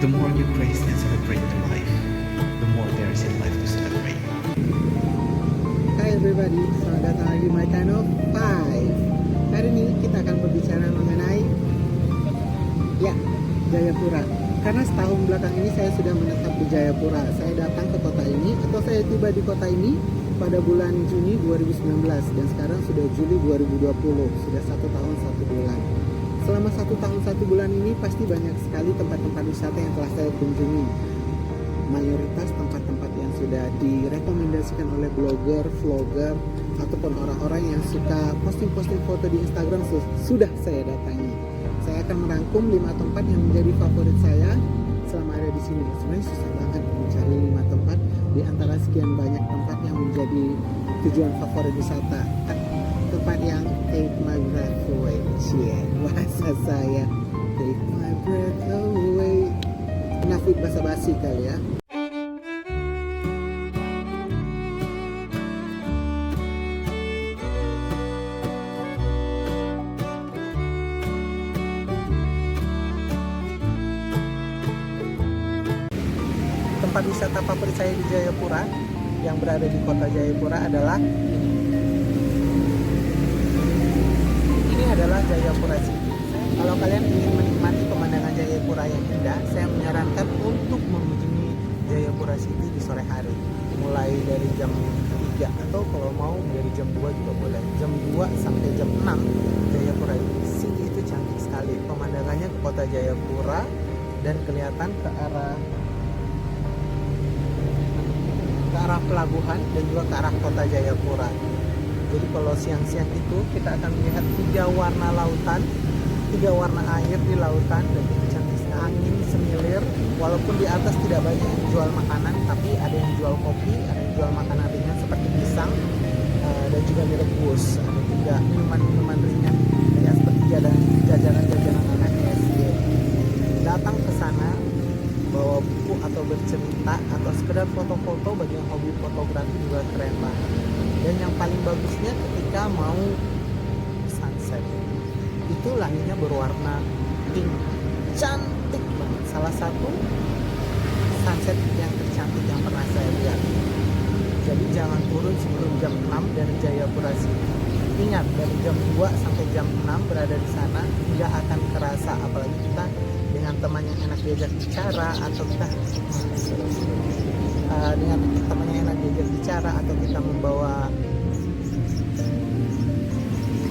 The more you praise and celebrate the life, the more there is in life to celebrate. Hai everybody, selamat datang lagi di My Kind of Five. Hari ini kita akan berbicara mengenai Jayapura. Karena setahun belakang ini saya sudah menetap di Jayapura. Saya datang ke kota ini atau saya tiba di kota ini pada bulan Juni 2019 dan sekarang sudah Juli 2020. Sudah 1 tahun 1 bulan. Selama 1 tahun 1 bulan ini pasti banyak sekali tempat-tempat wisata yang telah saya kunjungi. Mayoritas tempat-tempat yang sudah direkomendasikan oleh blogger, vlogger, ataupun orang-orang yang suka posting-posting foto di Instagram sudah saya datangi. Saya akan merangkum 5 tempat yang menjadi favorit saya selama ada di sini. Sebenarnya susah banget mencari 5 tempat di antara sekian banyak tempat yang menjadi tujuan favorit wisata. Tempat yang take my breath away. Bahasa saya take my breath away. Nafik basa-basi kali ya. Tempat wisata favorit saya di Jayapura yang berada di kota Jayapura adalah ini adalah Jayapura City. Kalau kalian ingin menikmati pemandangan Jayapura yang indah, saya menyarankan untuk mengunjungi Jayapura City di sore hari, mulai dari jam 3 atau kalau mau dari jam 2 juga boleh. Jam 2 sampai jam 6 Jayapura City itu cantik sekali. Pemandangannya ke kota Jayapura dan kelihatan ke arah pelabuhan dan juga ke arah kota Jayapura. Jadi kalau siang-siang itu kita akan melihat 3 warna lautan, 3 warna air di lautan, dan itu cantik sekali. Angin semilir, walaupun di atas tidak banyak yang jual makanan, tapi ada yang jual kopi, ada yang jual makanan ringan seperti pisang dan juga mie rebus. Ada juga minuman-minuman ringan ya seperti jajanan-jajanan anak SD. Datang ke sana bawa buku atau bercerita atau sekedar foto-foto, bagi yang hobi fotografi juga keren banget. Dan yang paling bagusnya ketika mau sunset, itu langitnya berwarna pink, cantik banget. Salah satu sunset yang tercantik yang pernah saya lihat. Jadi jangan turun sebelum jam 6 dari Jayapura City. Ingat, dari jam 2 sampai jam 6 berada di sana tidak akan terasa, apalagi kita dengan teman yang enak diajak bicara atau kita dengan teman yang enak diajak bicara atau kita membawa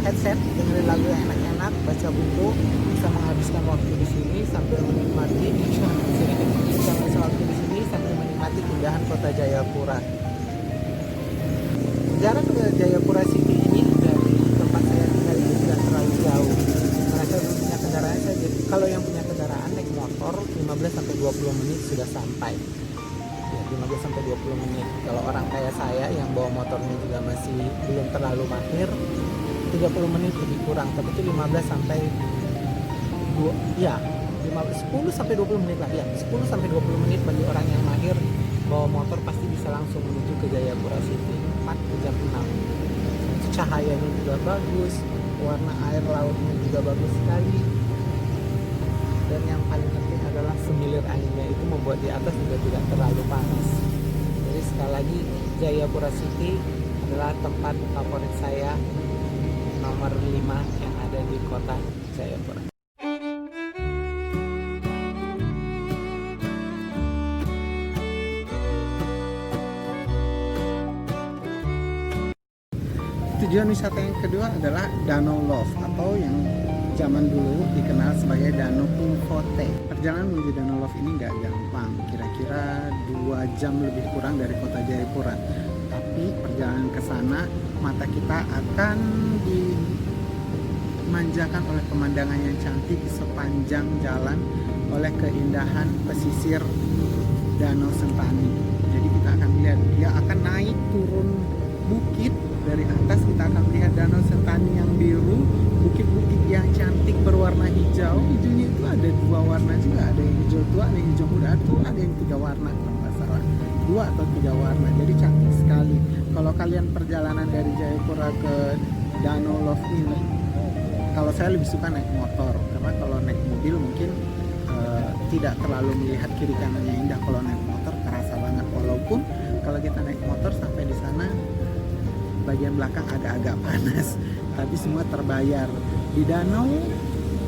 headset dengerin lagu yang enak-enak, baca buku, bisa menghabiskan waktu di sini sambil menikmati keindahan kota Jayapura. Jarak ke Jayapura City ini dari tempat saya tinggal itu tidak terlalu jauh. Karena saya belum punya kendaraan saja. Kalau yang punya kendaraan naik motor 15-20 menit sudah sampai. Ya, 15-20 menit. Kalau orang kayak saya yang bawa motornya juga masih belum terlalu mahir, 30 menit lebih kurang. Tapi itu 10-20 menit lah ya. 10-20 menit bagi orang yang mahir bawa motor pasti bisa langsung menuju ke Jayapura City 4 jam 6. Cahayanya juga bagus, warna air lautnya juga bagus sekali, dan yang paling penting adalah semilir anginnya itu membuat di atas juga tidak terlalu panas. Jadi sekali lagi, Jayapura City adalah tempat favorit saya nomor 5 yang ada di kota Jayapura. Tujuan wisata yang kedua adalah Danau Love atau yang zaman dulu dikenal sebagai Danau Infote. Perjalanan menuju Danau Love ini nggak gampang, kira-kira 2 jam lebih kurang dari kota Jayapura. Tapi perjalanan ke sana mata kita akan dimanjakan oleh pemandangan yang cantik sepanjang jalan, oleh keindahan pesisir Danau Sentani. Jadi kita akan melihat, dia akan naik turun bukit. Dari atas kita akan melihat Danau Sentani yang biru, bukit-bukit yang cantik berwarna hijau. Hijaunya itu ada 2 warna juga, ada yang hijau tua, ada yang hijau muda, ada yang 3 warna kalau nggak salah, 2 atau 3 warna. Jadi cantik sekali. Kalau kalian perjalanan dari Jayapura ke Danau Love ini, kalau saya lebih suka naik motor, karena kalau naik mobil mungkin tidak terlalu melihat kiri kanan yang indah. Kalau naik motor terasa banget, walaupun kalau kita naik motor sampai di sana bagian belakang agak-agak panas, tapi semua terbayar. Di Danau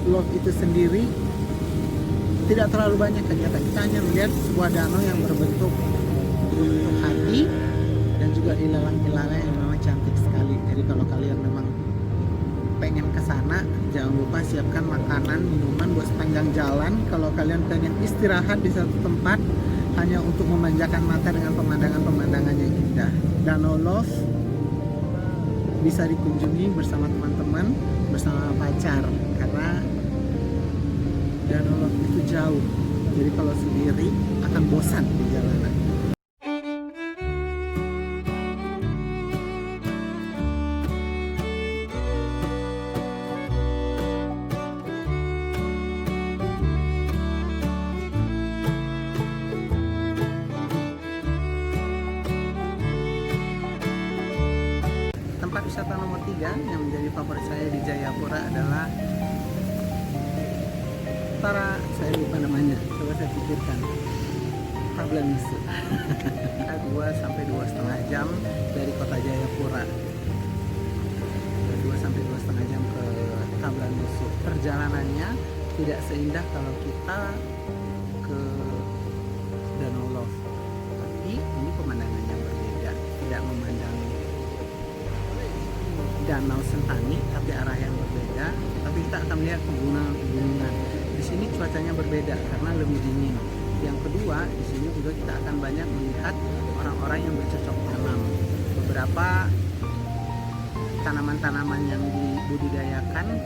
Love itu sendiri tidak terlalu banyak kegiatan, kita hanya melihat sebuah danau yang berbentuk hati dan juga ilalang-ilalang yang memang cantik sekali. Jadi kalau kalian memang pengen ke sana, jangan lupa siapkan makanan, minuman buat sepanjang jalan. Kalau kalian pengen istirahat di satu tempat hanya untuk memanjakan mata dengan pemandangan-pemandangan yang indah, Danau Love bisa dikunjungi bersama teman-teman, bersama pacar, karena Danau Love itu jauh. Jadi kalau sendiri akan bosan di jalanan. Tempat wisata nomor 3 yang menjadi favorit saya di Jayapura adalah saya lupa namanya, coba saya pikirkan. Tablanusu. 2 sampai 2,5 jam dari kota Jayapura. 2 sampai 2,5 jam ke Tablanusu. Perjalanannya tidak seindah kalau kita ke Danau Love, tapi ini pemandangannya berbeda, tidak memandang Danau Sentani tapi arah yang berbeda, tapi kita akan melihat pegunungan. Di sini cuacanya berbeda karena lebih dingin. Yang kedua, di sini juga kita akan banyak melihat orang-orang yang bercocok tanam. Beberapa tanaman-tanaman yang dibudidayakan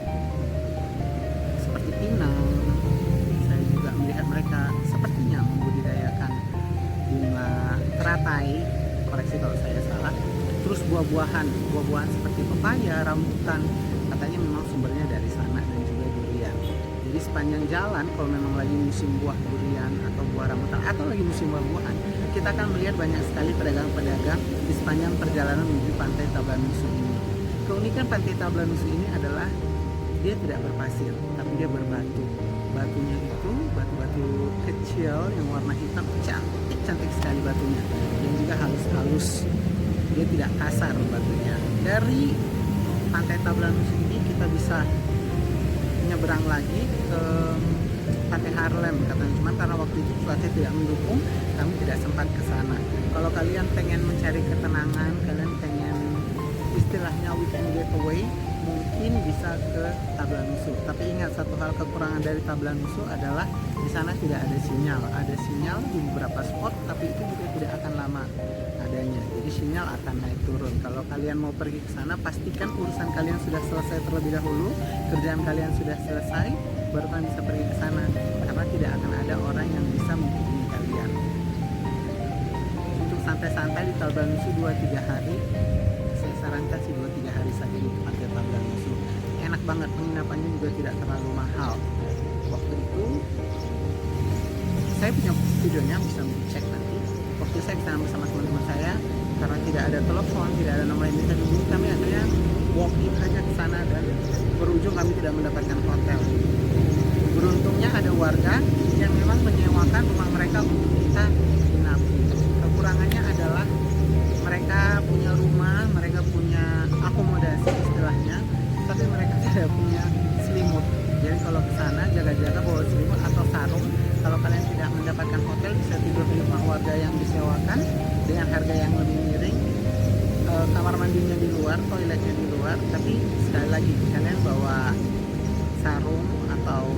seperti pinang, saya juga melihat mereka sepertinya membudidayakan bunga teratai, koreksi kalau saya salah. Terus buah-buahan seperti pepaya, rambutan, katanya memang sumbernya dari sana, dan juga durian. Jadi sepanjang jalan, kalau memang lagi musim buah durian atau buah rambutan atau lagi musim buah-buahan, kita akan melihat banyak sekali pedagang-pedagang di sepanjang perjalanan menuju Pantai Tablanusu ini. Keunikan Pantai Tablanusu ini adalah dia tidak berpasir, tapi dia berbatu. Batunya itu batu-batu kecil yang warna hitam, cantik sekali batunya, dan juga halus-halus. Dia tidak kasar batunya. Dari Pantai Tablanusu ini kita bisa nyebrang lagi ke Pantai Harlem katanya, cuman karena waktu itu cuaca tidak mendukung, kami tidak sempat ke sana. Kalau kalian pengen mencari ketenangan, kalian pengen istilahnya weekend getaway, mungkin bisa ke Tablanusu. Tapi ingat, satu hal kekurangan dari Tablanusu adalah di sana tidak ada sinyal. Ada sinyal di beberapa spot, tapi itu juga tidak akan lama adanya. Jadi sinyal akan naik turun. Kalau kalian mau pergi ke sana, pastikan urusan kalian sudah selesai terlebih dahulu, kerjaan kalian sudah selesai, baru kalian bisa pergi ke sana. Karena tidak akan ada orang yang bisa menghubungi kalian. Untuk santai-santai di Tablanusu 2-3 hari, saya sarankan sih 2-3 hari saja di Pantai Tablanusu. Enak banget, penginapannya juga tidak terlalu mahal. Waktu itu saya punya videonya, bisa dicek nanti. Waktu saya kesana bersama teman-teman saya, karena tidak ada telepon, tidak ada nomor yang bisa dihubungi, kami akhirnya walk-in aja ke sana, dan berujung kami tidak mendapatkan hotel. Beruntungnya ada warga yang memang menyewakan rumah mereka untuk kita inap. Kekurangannya adalah mereka punya rumah, mereka punya akomodasi istilahnya, tapi mereka tidak punya selimut. Jadi kalau ke sana jaga-jaga bawa selimut atau sarung. Kalau kalian tidak mendapatkan hotel, bisa tidur di rumah warga yang disewakan dengan harga yang lebih miring. Kamar mandinya di luar, toiletnya di luar, tapi sekali lagi kalian bawa sarung atau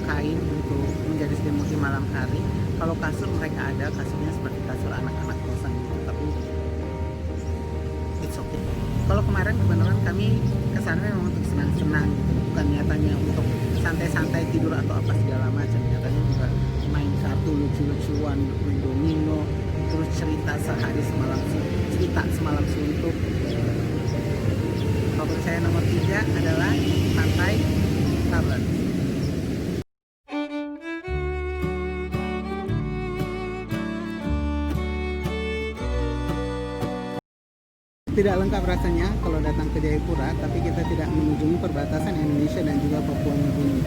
kain untuk menjadi selimut di malam hari. Kalau kasur, mereka ada kasurnya seperti kasur anak-anak kosan gitu, tapi it's okay. Kalau kemarin kebenaran kami kesana memang untuk senang-senang gitu, bukan niatannya untuk santai-santai tidur atau apa segala macam. Nyatanya juga main kartu lucu-lucuan, main domino, terus cerita semalam suntuk. Favorit saya nomor 3 adalah Pantai Tablanusu. Tidak lengkap rasanya kalau datang ke Jayapura, tapi kita tidak mengunjungi perbatasan Indonesia dan juga Papua Nugini.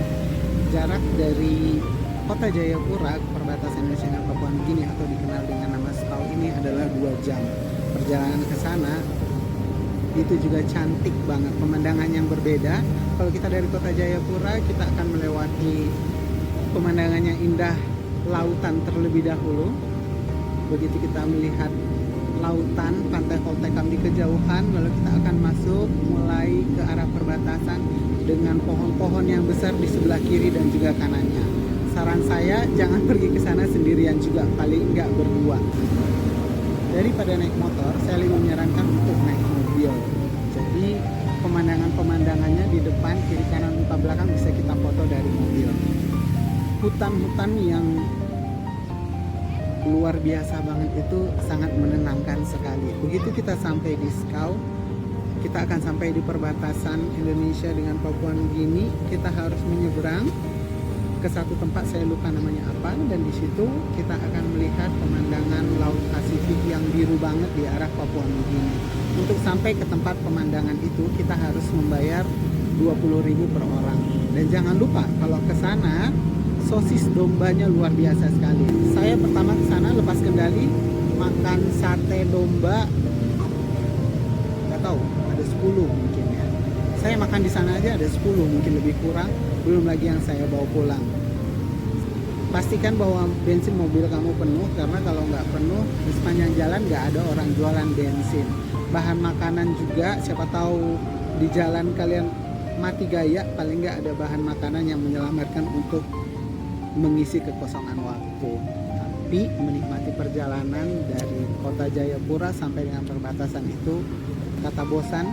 Jarak dari kota Jayapura, perbatasan Indonesia dengan Papua Nugini atau dikenal dengan nama Skau ini adalah 2 jam. Perjalanan ke sana itu juga cantik banget, pemandangan yang berbeda. Kalau kita dari kota Jayapura, kita akan melewati pemandangan yang indah, lautan terlebih dahulu. Begitu kita melihat lautan, pantai Holtekam di kejauhan, lalu kita akan masuk mulai ke arah perbatasan dengan pohon-pohon yang besar di sebelah kiri dan juga kanannya. Saran saya jangan pergi ke sana sendirian juga, paling enggak berdua. Daripada naik motor, saya lebih menyarankan untuk naik mobil. Jadi pemandangan-pemandangannya di depan, kiri, kanan, muka, belakang bisa kita foto dari mobil. Hutan-hutan yang luar biasa banget itu sangat menenangkan sekali. Begitu kita sampai di Skau, kita akan sampai di perbatasan Indonesia dengan Papua Nugini. Kita harus menyeberang ke satu tempat, saya lupa namanya apa, dan di situ kita akan melihat pemandangan Laut Pasifik yang biru banget di arah Papua Nugini. Untuk sampai ke tempat pemandangan itu kita harus membayar 20.000 per orang. Dan jangan lupa kalau ke sana sosis dombanya luar biasa sekali. Saya pertama ke sana lepas kendali makan sate domba, nggak tahu ada 10 mungkin ya. Saya makan di sana aja ada 10, mungkin lebih kurang, belum lagi yang saya bawa pulang. Pastikan bahwa bensin mobil kamu penuh, karena kalau nggak penuh di sepanjang jalan nggak ada orang jualan bensin. Bahan makanan juga, siapa tahu di jalan kalian mati gaya, paling nggak ada bahan makanan yang menyelamatkan untuk mengisi kekosongan waktu. Tapi menikmati perjalanan dari kota Jayapura sampai dengan perbatasan itu, kata bosan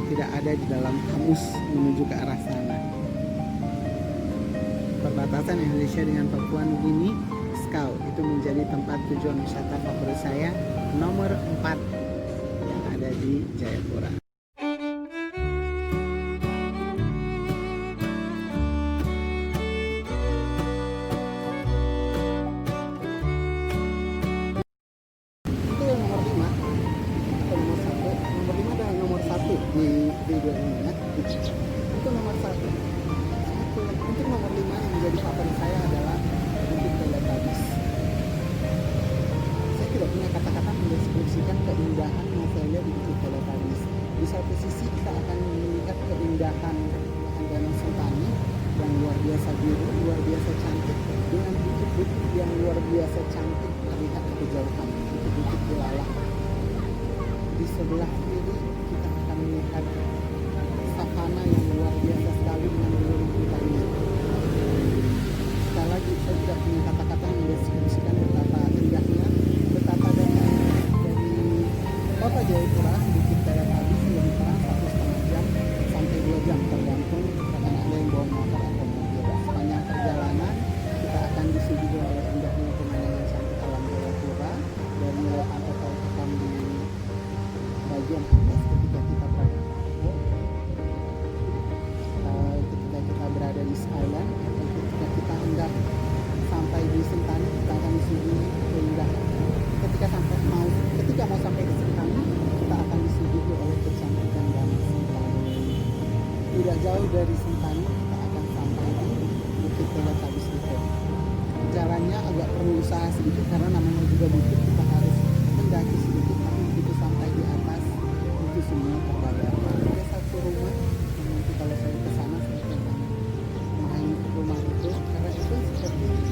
tidak ada di dalam kamus menuju ke arah sana. Perbatasan Indonesia dengan Papua Nugini, Skau itu menjadi tempat tujuan wisata favorit saya nomor 4 yang ada di Jayapura. Di video ini ya, itu nomor 1. Untuk nomor 5 yang menjadi favorit saya adalah Bukit Teletabis. Saya tidak punya kata-kata mendeskripsikan keindahan yang saya lihat di Bukit Teletabis. Di satu sisi kita akan melihat keindahan Danau Sentani yang luar biasa biru, luar biasa cantik, dengan bukit-bukit yang luar biasa cantik terlihat ke kejauhan, bukit-bukit Ilalang. Di sebelah kiri kita akan melihat savana yang luar biasa sekali dengan rumputannya. Sekali lagi saya tidak punya kata-kata yang mendeskripsikan betapa indahnya, betapa dari kota Jayapura Bukit Teletabis lebih kurang 1,5 jam sampai 2 jam tergantung karena ada yang bawa motor atau mobil. Sepanjang perjalanan kita akan disuguhi oleh indahnya pemandangan cantik alam Jayapura dari pantai Holtekam di bagian atas ketika kita berada di Island, atau ketika kita hendak sampai di Sentani kita akan disuguhi keindahan. Ketika mau sampai di Sentani kita akan disuguhi oleh kecantikan Danau Sentani. Tidak jauh dari Sentani kita akan sampai di Bukit Teletabis itu. Jalannya agak perlu usaha sedikit karena namanya juga bukit, kita harus mendaki sedikit, tapi begitu sampai di atas itu semua terbakar. Ada satu rumah yang nanti kalau saya ke sana saya akan main rumah itu, karena itu seperti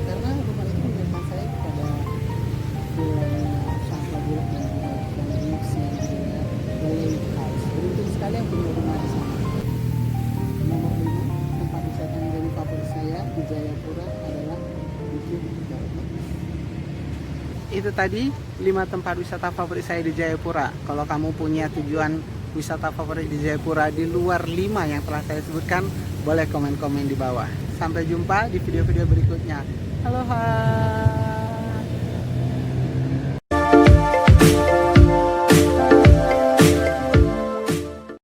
karena rumah itu mengingatkan saya kepada filmnya Shahla Bulaq dan juga yang Mix yang judulnya The Lake House. Beruntung sekali yang punya rumah di sana. Nomor 5 tempat wisata yang menjadi favorit saya di Jayapura adalah Bukit Teletabis. Itu tadi 5 tempat wisata favorit saya di Jayapura. Kalau kamu punya tujuan wisata favorit di Jayapura di luar 5 yang telah saya sebutkan, boleh komen-komen di bawah. Sampai jumpa di video-video berikutnya. Aloha.